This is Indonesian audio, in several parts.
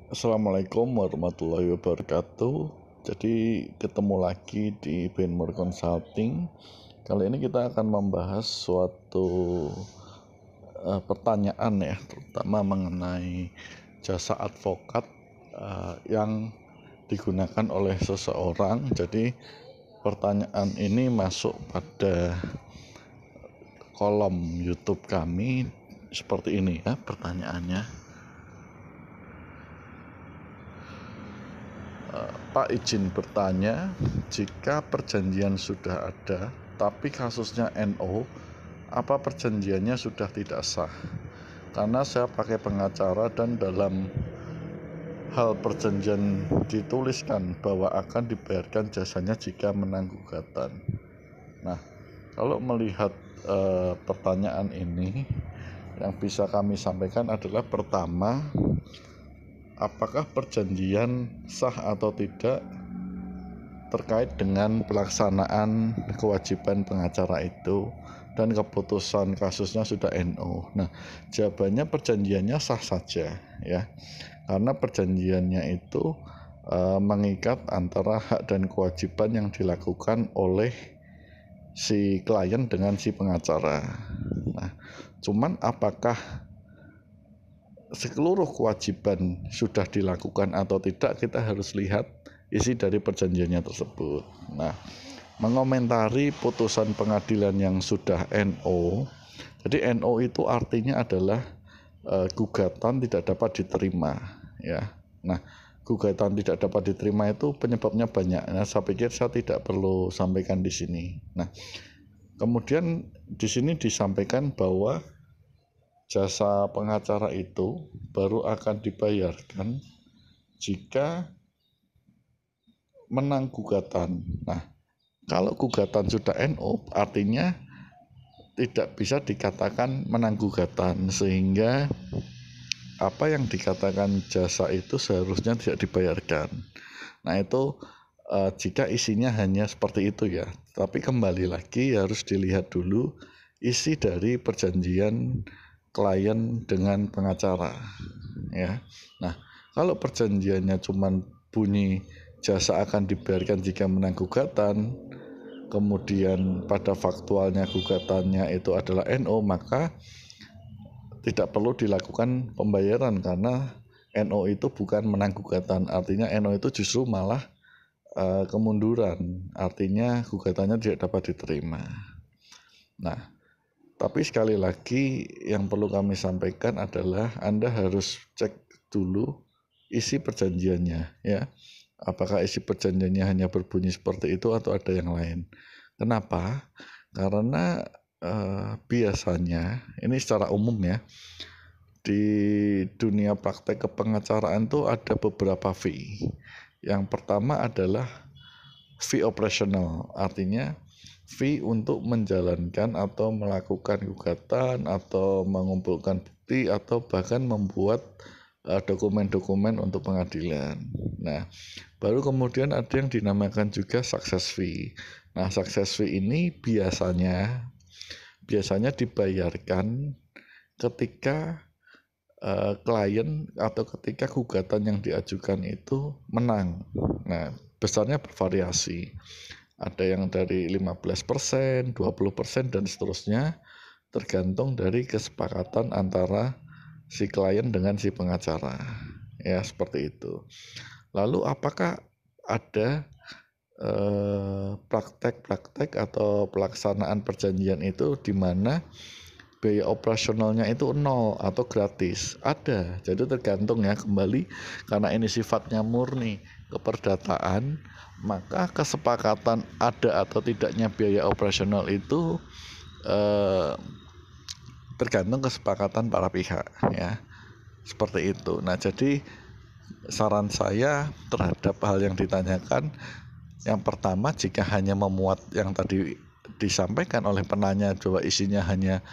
Assalamualaikum warahmatullahi wabarakatuh. Jadi ketemu lagi di Benmur Consulting. Kali ini kita akan membahas suatu pertanyaan ya, terutama mengenai jasa advokat yang digunakan oleh seseorang. Jadi pertanyaan ini masuk pada kolom YouTube kami seperti ini ya pertanyaannya. Pak izin bertanya, jika perjanjian sudah ada, tapi kasusnya NO, apa perjanjiannya sudah tidak sah? Karena saya pakai pengacara dan dalam hal perjanjian dituliskan bahwa akan dibayarkan jasanya jika menang gugatan. Nah, kalau melihat pertanyaan ini, yang bisa kami sampaikan adalah pertama, apakah perjanjian sah atau tidak terkait dengan pelaksanaan kewajiban pengacara itu dan keputusan kasusnya sudah NO. Nah, jawabannya perjanjiannya sah saja ya. Karena perjanjiannya itu mengikat antara hak dan kewajiban yang dilakukan oleh si klien dengan si pengacara. Nah, cuman apakah seluruh kewajiban sudah dilakukan atau tidak, kita harus lihat isi dari perjanjiannya tersebut. Nah, mengomentari putusan pengadilan yang sudah NO, jadi NO itu artinya adalah gugatan tidak dapat diterima ya. Nah, gugatan tidak dapat diterima itu penyebabnya banyak. Nah, saya pikir saya tidak perlu sampaikan di sini. Nah, kemudian di sini disampaikan bahwa jasa pengacara itu baru akan dibayarkan jika menang gugatan. Nah, kalau gugatan sudah NO artinya tidak bisa dikatakan menang gugatan, sehingga apa yang dikatakan jasa itu seharusnya tidak dibayarkan. Nah, itu jika isinya hanya seperti itu ya. Tapi kembali lagi harus dilihat dulu isi dari perjanjian klien dengan pengacara ya. Nah, kalau perjanjiannya cuma bunyi jasa akan dibayarkan jika menang gugatan, kemudian pada faktualnya gugatannya itu adalah NO, maka tidak perlu dilakukan pembayaran karena NO itu bukan menang gugatan. Artinya NO itu justru malah kemunduran, artinya gugatannya tidak dapat diterima. Nah, tapi sekali lagi yang perlu kami sampaikan adalah Anda harus cek dulu isi perjanjiannya ya. Apakah isi perjanjiannya hanya berbunyi seperti itu atau ada yang lain. Kenapa? Karena biasanya ini secara umum ya, di dunia praktek kepengacaraan itu ada beberapa fee. Yang pertama adalah fee operasional, artinya fee untuk menjalankan atau melakukan gugatan atau mengumpulkan bukti atau bahkan membuat dokumen-dokumen untuk pengadilan. Nah, baru kemudian ada yang dinamakan juga success fee. Nah, success fee ini biasanya dibayarkan ketika klien atau ketika gugatan yang diajukan itu menang. Nah, besarnya bervariasi. Ada yang dari 15%, 20% dan seterusnya, tergantung dari kesepakatan antara si klien dengan si pengacara. Ya, seperti itu. Lalu apakah ada praktek-praktek atau pelaksanaan perjanjian itu di mana biaya operasionalnya itu nol atau gratis? Ada. Jadi tergantung ya, kembali karena ini sifatnya murni keperdataan, maka kesepakatan ada atau tidaknya biaya operasional itu tergantung kesepakatan para pihak ya, seperti itu. Nah, jadi saran saya terhadap hal yang ditanyakan, yang pertama, jika hanya memuat yang tadi disampaikan oleh penanya bahwa isinya hanya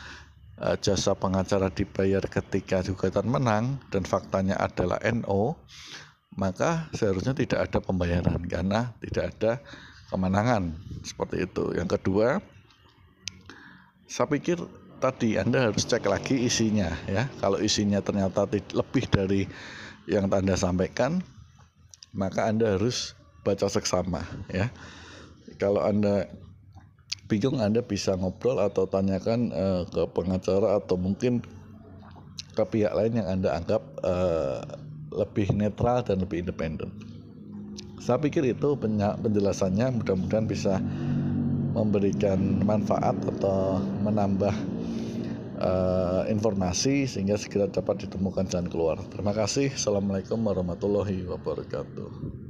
jasa pengacara dibayar ketika gugatan menang dan faktanya adalah NO, maka seharusnya tidak ada pembayaran karena tidak ada kemenangan, seperti itu. Yang kedua, saya pikir tadi Anda harus cek lagi isinya ya. Kalau isinya ternyata lebih dari yang Anda sampaikan, maka Anda harus baca seksama ya. Kalau Anda bingung, Anda bisa ngobrol atau tanyakan ke pengacara atau mungkin ke pihak lain yang Anda anggap lebih netral dan lebih independen. Saya pikir itu penjelasannya, mudah-mudahan bisa memberikan manfaat atau menambah informasi sehingga segera dapat ditemukan jalan keluar. Terima kasih. Assalamualaikum warahmatullahi wabarakatuh.